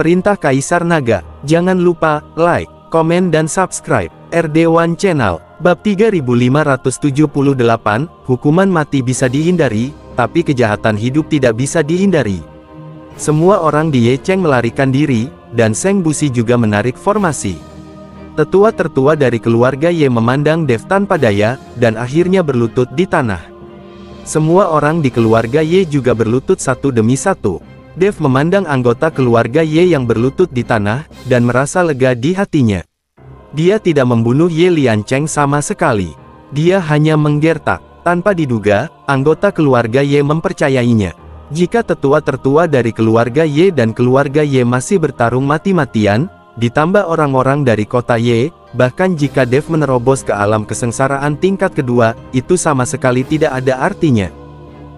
Perintah Kaisar Naga. Jangan lupa like, komen dan subscribe RD1 Channel. Bab 3578, hukuman mati bisa dihindari, tapi kejahatan hidup tidak bisa dihindari. Semua orang di Ye Cheng melarikan diri, dan Seng Busi juga menarik formasi. Tetua tertua dari keluarga Ye memandang Dev tanpa daya, dan akhirnya berlutut di tanah. Semua orang di keluarga Ye juga berlutut satu demi satu. Dev memandang anggota keluarga Ye yang berlutut di tanah, dan merasa lega di hatinya. Dia tidak membunuh Ye Liancheng sama sekali. Dia hanya menggertak. Tanpa diduga, anggota keluarga Ye mempercayainya. Jika tetua tertua dari keluarga Ye dan keluarga Ye masih bertarung mati-matian, ditambah orang-orang dari kota Ye, bahkan jika Dev menerobos ke alam kesengsaraan tingkat kedua, itu sama sekali tidak ada artinya.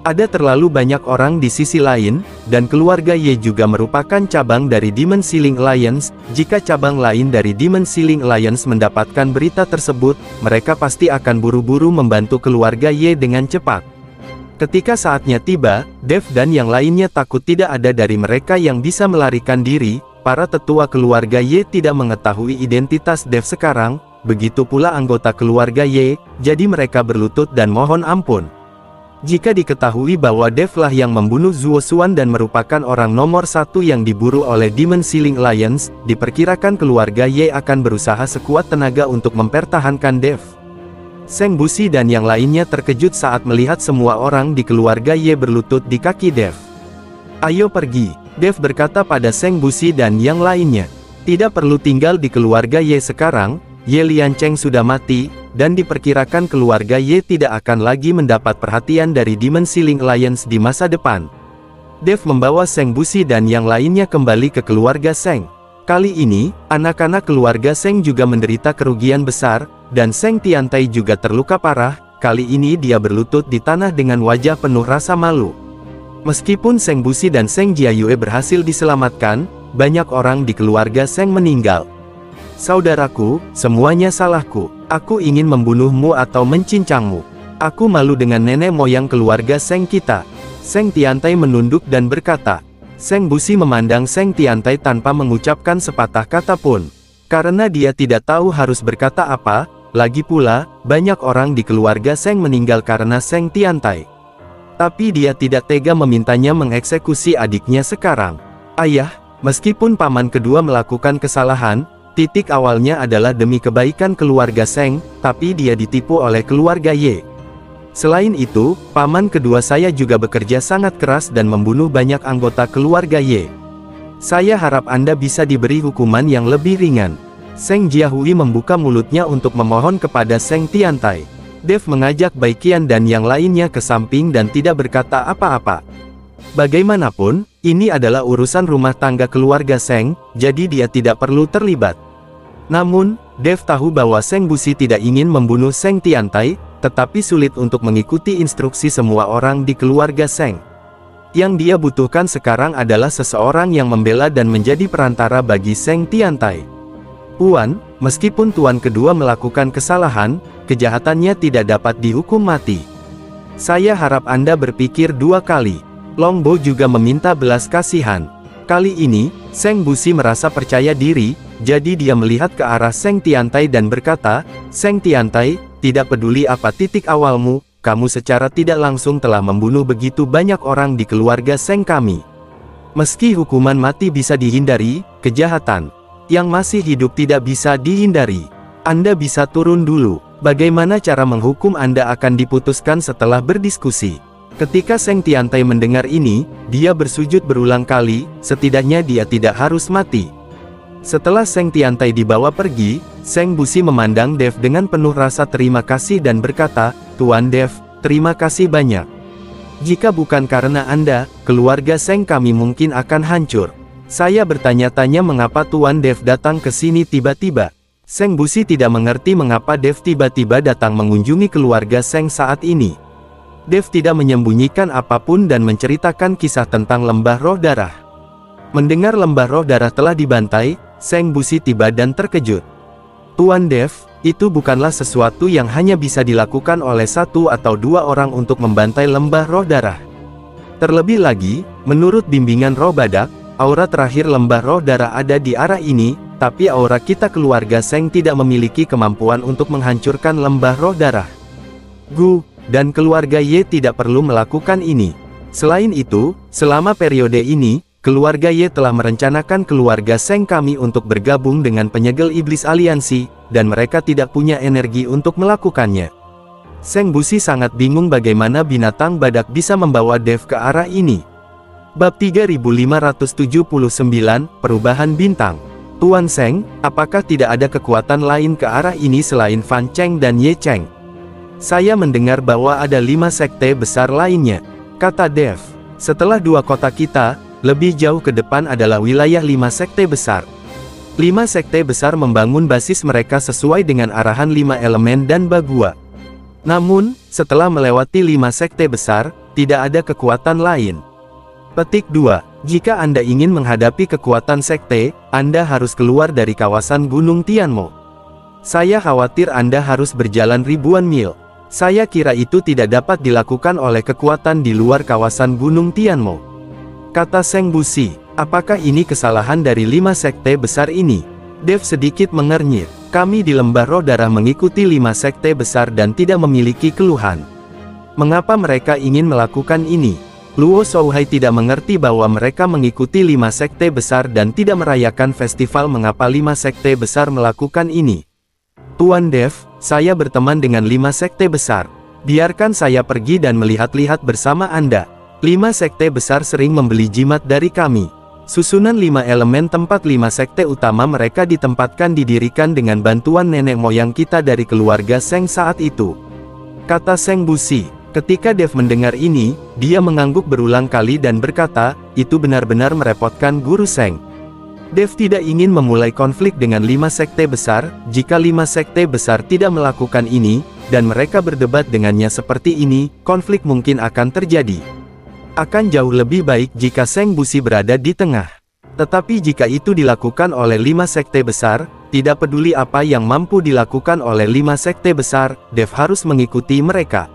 Ada terlalu banyak orang di sisi lain, dan keluarga Ye juga merupakan cabang dari Demon Ceiling Alliance. Jika cabang lain dari Demon Ceiling Alliance mendapatkan berita tersebut, mereka pasti akan buru-buru membantu keluarga Ye dengan cepat. Ketika saatnya tiba, Dev dan yang lainnya takut tidak ada dari mereka yang bisa melarikan diri. Para tetua keluarga Ye tidak mengetahui identitas Dev sekarang, begitu pula anggota keluarga Ye, jadi mereka berlutut dan mohon ampun. Jika diketahui bahwa Dev lah yang membunuh Zuo Xuan dan merupakan orang nomor satu yang diburu oleh Demon Ceiling Alliance, diperkirakan keluarga Ye akan berusaha sekuat tenaga untuk mempertahankan Dev. Seng Busi dan yang lainnya terkejut saat melihat semua orang di keluarga Ye berlutut di kaki Dev. "Ayo pergi," Dev berkata pada Seng Busi dan yang lainnya. "Tidak perlu tinggal di keluarga Ye sekarang, Ye Liancheng sudah mati, dan diperkirakan keluarga Ye tidak akan lagi mendapat perhatian dari Demon Ceiling Alliance di masa depan." Dev membawa Seng Busi dan yang lainnya kembali ke keluarga Seng. Kali ini, anak-anak keluarga Seng juga menderita kerugian besar, dan Seng Tiantai juga terluka parah. Kali ini dia berlutut di tanah dengan wajah penuh rasa malu. Meskipun Seng Busi dan Seng Jiayue berhasil diselamatkan, banyak orang di keluarga Seng meninggal. "Saudaraku, semuanya salahku. Aku ingin membunuhmu atau mencincangmu. Aku malu dengan nenek moyang keluarga Seng kita." Seng Tiantai menunduk dan berkata. Seng Busi memandang Seng Tiantai tanpa mengucapkan sepatah kata pun. Karena dia tidak tahu harus berkata apa, lagi pula, banyak orang di keluarga Seng meninggal karena Seng Tiantai. Tapi dia tidak tega memintanya mengeksekusi adiknya sekarang. "Ayah, meskipun paman kedua melakukan kesalahan, titik awalnya adalah demi kebaikan keluarga Seng, tapi dia ditipu oleh keluarga Ye. Selain itu, paman kedua saya juga bekerja sangat keras dan membunuh banyak anggota keluarga Ye. Saya harap Anda bisa diberi hukuman yang lebih ringan." Seng Jiahui membuka mulutnya untuk memohon kepada Seng Tiantai. Dev mengajak Baiqian dan yang lainnya ke samping dan tidak berkata apa-apa. Bagaimanapun, ini adalah urusan rumah tangga keluarga Seng, jadi dia tidak perlu terlibat. Namun, Dev tahu bahwa Seng Busi tidak ingin membunuh Seng Tiantai, tetapi sulit untuk mengikuti instruksi semua orang di keluarga Seng. Yang dia butuhkan sekarang adalah seseorang yang membela dan menjadi perantara bagi Seng Tiantai. "Puan, meskipun tuan kedua melakukan kesalahan, kejahatannya tidak dapat dihukum mati. Saya harap Anda berpikir dua kali." Long Bo juga meminta belas kasihan. Kali ini, Seng Busi merasa percaya diri, jadi dia melihat ke arah Seng Tiantai dan berkata, "Seng Tiantai, tidak peduli apa titik awalmu, kamu secara tidak langsung telah membunuh begitu banyak orang di keluarga Seng kami. Meski hukuman mati bisa dihindari, kejahatan yang masih hidup tidak bisa dihindari. Anda bisa turun dulu. Bagaimana cara menghukum Anda akan diputuskan setelah berdiskusi." Ketika Seng Tiantai mendengar ini, dia bersujud berulang kali, setidaknya dia tidak harus mati. Setelah Seng Tiantai dibawa pergi, Seng Busi memandang Dev dengan penuh rasa terima kasih dan berkata, "Tuan Dev, terima kasih banyak. Jika bukan karena Anda, keluarga Seng kami mungkin akan hancur." Saya bertanya-tanya mengapa Tuan Dev datang ke sini tiba-tiba. Seng Busi tidak mengerti mengapa Dev tiba-tiba datang mengunjungi keluarga Seng saat ini. Dev tidak menyembunyikan apapun dan menceritakan kisah tentang lembah roh darah. Mendengar lembah roh darah telah dibantai, Seng Busi tiba dan terkejut. "Tuan Dev, itu bukanlah sesuatu yang hanya bisa dilakukan oleh satu atau dua orang untuk membantai lembah roh darah. Terlebih lagi, menurut bimbingan roh badak, aura terakhir lembah roh darah ada di arah ini, tapi aura kita keluarga Seng tidak memiliki kemampuan untuk menghancurkan lembah roh darah. Gu dan keluarga Ye tidak perlu melakukan ini. Selain itu, selama periode ini, keluarga Ye telah merencanakan keluarga Seng kami untuk bergabung dengan penyegel iblis aliansi, dan mereka tidak punya energi untuk melakukannya. Seng Busi sangat bingung bagaimana binatang badak bisa membawa Dev ke arah ini. Bab 3579, Perubahan Bintang. Tuan Seng, apakah tidak ada kekuatan lain ke arah ini selain Fan Cheng dan Ye Cheng? Saya mendengar bahwa ada 5 sekte besar lainnya, kata Dev. Setelah 2 kota kita, lebih jauh ke depan adalah wilayah 5 sekte besar. 5 sekte besar membangun basis mereka sesuai dengan arahan 5 elemen dan Bagua. Namun, setelah melewati 5 sekte besar, tidak ada kekuatan lain. Petik 2. Jika Anda ingin menghadapi kekuatan sekte, Anda harus keluar dari kawasan Gunung Tianmo. Saya khawatir Anda harus berjalan ribuan mil. Saya kira itu tidak dapat dilakukan oleh kekuatan di luar kawasan Gunung Tianmo, kata Seng Busi. Apakah ini kesalahan dari 5 sekte besar ini? Dev sedikit mengernyit. Kami di lembah roh darah mengikuti 5 sekte besar dan tidak memiliki keluhan. Mengapa mereka ingin melakukan ini? Luo Shouhai tidak mengerti bahwa mereka mengikuti 5 sekte besar dan tidak merayakan festival. Mengapa 5 sekte besar melakukan ini? Tuan Dev, saya berteman dengan 5 sekte besar. Biarkan saya pergi dan melihat-lihat bersama Anda. 5 sekte besar sering membeli jimat dari kami. Susunan 5 elemen tempat 5 sekte utama mereka ditempatkan didirikan dengan bantuan nenek moyang kita dari keluarga Seng saat itu, kata Seng Busi. Ketika Dev mendengar ini, dia mengangguk berulang kali dan berkata, itu benar-benar merepotkan Guru Seng. Dev tidak ingin memulai konflik dengan 5 sekte besar. Jika 5 sekte besar tidak melakukan ini, dan mereka berdebat dengannya seperti ini, konflik mungkin akan terjadi. Akan jauh lebih baik jika Seng Busi berada di tengah. Tetapi jika itu dilakukan oleh 5 sekte besar, tidak peduli apa yang mampu dilakukan oleh 5 sekte besar, Dev harus mengikuti mereka.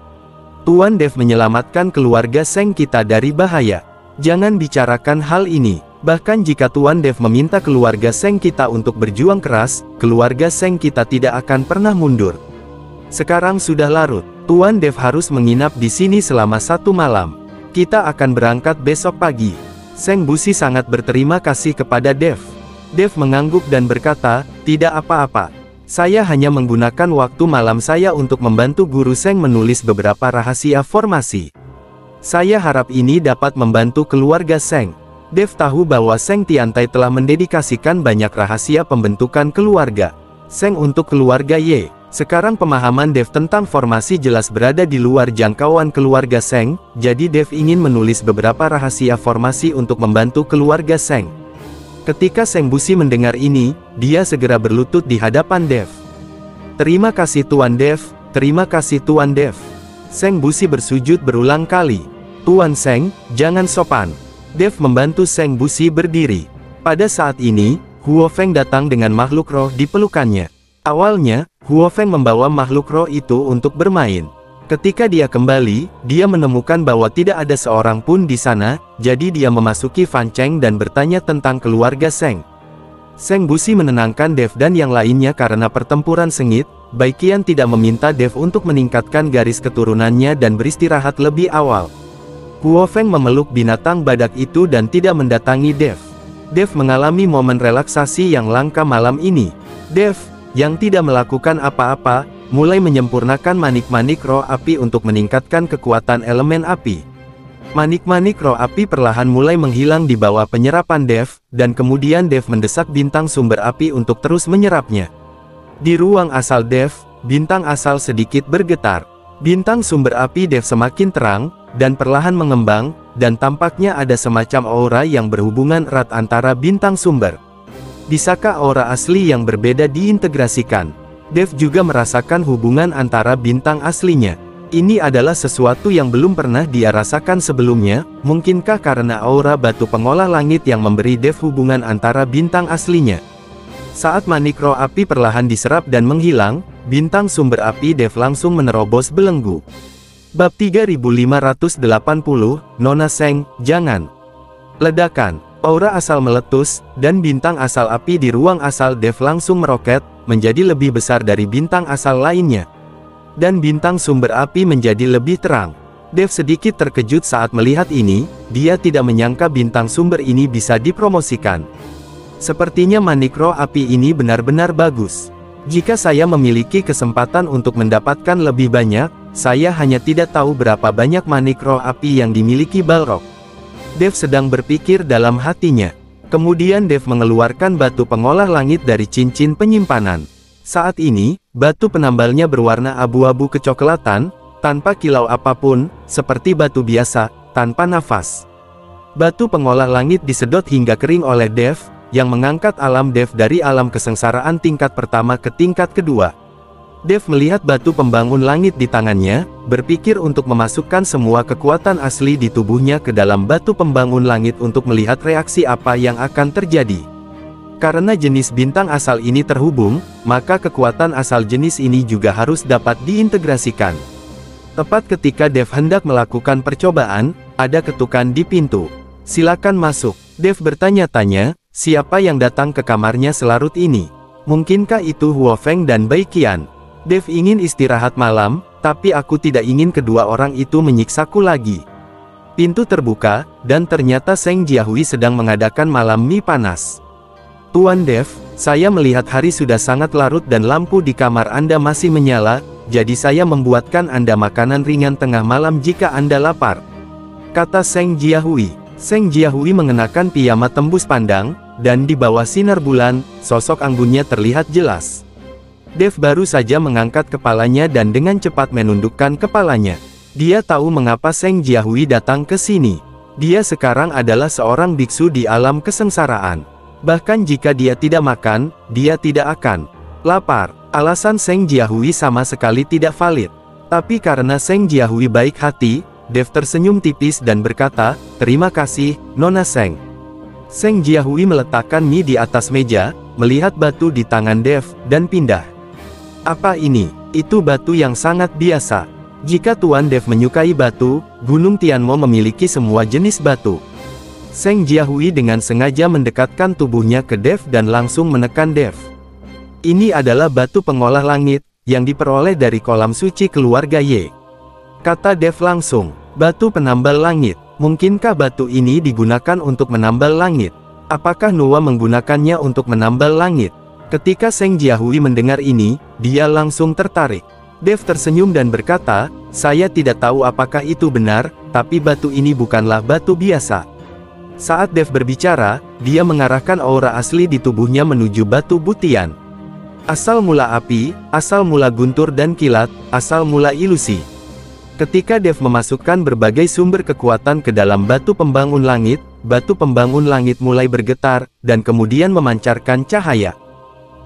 Tuan Dev menyelamatkan keluarga Seng kita dari bahaya. Jangan bicarakan hal ini. Bahkan jika Tuan Dev meminta keluarga Seng kita untuk berjuang keras, keluarga Seng kita tidak akan pernah mundur. Sekarang sudah larut. Tuan Dev harus menginap di sini selama 1 malam. Kita akan berangkat besok pagi. Seng Busi sangat berterima kasih kepada Dev. Dev mengangguk dan berkata, tidak apa-apa. Saya hanya menggunakan waktu malam saya untuk membantu Guru Seng menulis beberapa rahasia formasi. Saya harap ini dapat membantu keluarga Seng. Dev tahu bahwa Seng Tiantai telah mendedikasikan banyak rahasia pembentukan keluarga Seng untuk keluarga Ye. Sekarang pemahaman Dev tentang formasi jelas berada di luar jangkauan keluarga Seng, jadi Dev ingin menulis beberapa rahasia formasi untuk membantu keluarga Seng. Ketika Seng Busi mendengar ini, dia segera berlutut di hadapan Dev. Terima kasih Tuan Dev, terima kasih Tuan Dev. Seng Busi bersujud berulang kali. Tuan Seng, jangan sopan. Dev membantu Seng Busi berdiri. Pada saat ini, Huo Feng datang dengan makhluk roh di pelukannya. Awalnya, Huo Feng membawa makhluk roh itu untuk bermain. Ketika dia kembali, dia menemukan bahwa tidak ada seorang pun di sana, jadi dia memasuki Fan Cheng dan bertanya tentang keluarga Seng. Seng Busi menenangkan Dev dan yang lainnya karena pertempuran sengit. Baikian tidak meminta Dev untuk meningkatkan garis keturunannya dan beristirahat lebih awal. Huo Feng memeluk binatang badak itu dan tidak mendatangi Dev. Dev mengalami momen relaksasi yang langka malam ini. Dev, yang tidak melakukan apa-apa, mulai menyempurnakan manik-manik roh api untuk meningkatkan kekuatan elemen api. Manik-manik roh api perlahan mulai menghilang di bawah penyerapan Dev, dan kemudian Dev mendesak bintang sumber api untuk terus menyerapnya. Di ruang asal Dev, bintang asal sedikit bergetar. Bintang sumber api Dev semakin terang, dan perlahan mengembang, dan tampaknya ada semacam aura yang berhubungan erat antara bintang sumber. Bisakah aura asli yang berbeda diintegrasikan? Dev juga merasakan hubungan antara bintang aslinya. Ini adalah sesuatu yang belum pernah dia rasakan sebelumnya. Mungkinkah karena aura batu pengolah langit yang memberi Dev hubungan antara bintang aslinya? Saat manik roh api perlahan diserap dan menghilang, bintang sumber api Dev langsung menerobos belenggu. Bab 3580, Nona Seng, jangan. Ledakan. Aura asal meletus, dan bintang asal api di ruang asal Dev langsung meroket, menjadi lebih besar dari bintang asal lainnya. Dan bintang sumber api menjadi lebih terang. Dev sedikit terkejut saat melihat ini, dia tidak menyangka bintang sumber ini bisa dipromosikan. Sepertinya manik roh api ini benar-benar bagus. Jika saya memiliki kesempatan untuk mendapatkan lebih banyak, saya hanya tidak tahu berapa banyak manik roh api yang dimiliki Balrog. Dev sedang berpikir dalam hatinya. Kemudian Dev mengeluarkan batu pengolah langit dari cincin penyimpanan. Saat ini, batu penambalnya berwarna abu-abu kecoklatan, tanpa kilau apapun, seperti batu biasa, tanpa nafas. Batu pengolah langit disedot hingga kering oleh Dev, yang mengangkat alam Dev dari alam kesengsaraan tingkat pertama ke tingkat kedua. Dev melihat batu pembangun langit di tangannya, berpikir untuk memasukkan semua kekuatan asli di tubuhnya ke dalam batu pembangun langit untuk melihat reaksi apa yang akan terjadi. Karena jenis bintang asal ini terhubung, maka kekuatan asal jenis ini juga harus dapat diintegrasikan. Tepat ketika Dev hendak melakukan percobaan, ada ketukan di pintu. "Silakan masuk." Dev bertanya-tanya, siapa yang datang ke kamarnya selarut ini? Mungkinkah itu Huo Feng dan Bai Qian? Dev ingin istirahat malam, tapi aku tidak ingin kedua orang itu menyiksaku lagi. Pintu terbuka, dan ternyata Seng Jiahui sedang mengadakan malam mie panas. "Tuan Dev, saya melihat hari sudah sangat larut dan lampu di kamar Anda masih menyala, jadi saya membuatkan Anda makanan ringan tengah malam jika Anda lapar," kata Seng Jiahui. Seng Jiahui mengenakan piyama tembus pandang, dan di bawah sinar bulan, sosok anggunnya terlihat jelas. Dev baru saja mengangkat kepalanya dan dengan cepat menundukkan kepalanya. Dia tahu mengapa Seng Jiahui datang ke sini. Dia sekarang adalah seorang biksu di alam kesengsaraan. Bahkan jika dia tidak makan, dia tidak akan lapar. Alasan Seng Jiahui sama sekali tidak valid. Tapi karena Seng Jiahui baik hati, Dev tersenyum tipis dan berkata, "Terima kasih, Nona Seng." Seng Jiahui meletakkan mie di atas meja, melihat batu di tangan Dev, dan pindah. "Apa ini?" "Itu batu yang sangat biasa. Jika Tuan Dev menyukai batu, Gunung Tianmo memiliki semua jenis batu." Seng Jiahui dengan sengaja mendekatkan tubuhnya ke Dev dan langsung menekan Dev. "Ini adalah batu pengolah langit, yang diperoleh dari kolam suci keluarga Ye," kata Dev langsung. "Batu penambal langit. Mungkinkah batu ini digunakan untuk menambal langit? Apakah Nuwa menggunakannya untuk menambal langit?" Ketika Seng Jiahui mendengar ini, dia langsung tertarik. Dev tersenyum dan berkata, "Saya tidak tahu apakah itu benar, tapi batu ini bukanlah batu biasa." Saat Dev berbicara, dia mengarahkan aura asli di tubuhnya menuju batu butian. Asal mula api, asal mula guntur dan kilat, asal mula ilusi. Ketika Dev memasukkan berbagai sumber kekuatan ke dalam batu pembangun langit mulai bergetar, dan kemudian memancarkan cahaya.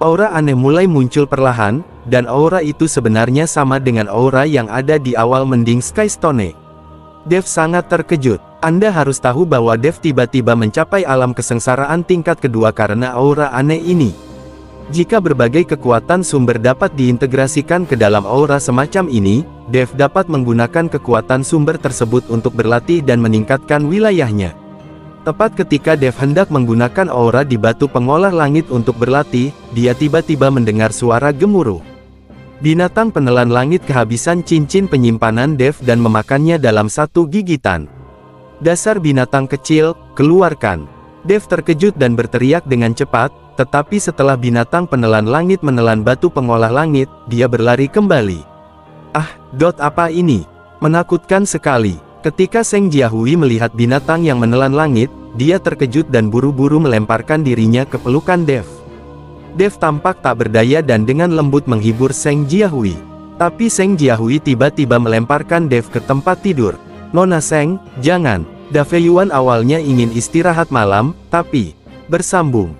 Aura aneh mulai muncul perlahan, dan aura itu sebenarnya sama dengan aura yang ada di awal mending Skystone. Dev sangat terkejut. Anda harus tahu bahwa Dev tiba-tiba mencapai alam kesengsaraan tingkat kedua karena aura aneh ini. Jika berbagai kekuatan sumber dapat diintegrasikan ke dalam aura semacam ini, Dev dapat menggunakan kekuatan sumber tersebut untuk berlatih dan meningkatkan wilayahnya. Tepat ketika Dev hendak menggunakan aura di batu pengolah langit untuk berlatih, dia tiba-tiba mendengar suara gemuruh. Binatang penelan langit kehabisan cincin penyimpanan Dev dan memakannya dalam satu gigitan. "Dasar binatang kecil, keluarkan!" Dev terkejut dan berteriak dengan cepat, tetapi setelah binatang penelan langit menelan batu pengolah langit, dia berlari kembali. Apa ini? Menakutkan sekali. Ketika Seng Jiahui melihat binatang yang menelan langit, dia terkejut dan buru-buru melemparkan dirinya ke pelukan Dev. Dev tampak tak berdaya dan dengan lembut menghibur Seng Jiahui. Tapi Seng Jiahui tiba-tiba melemparkan Dev ke tempat tidur. "Nona Seng, jangan." Da Fei Yuan awalnya ingin istirahat malam, tapi bersambung.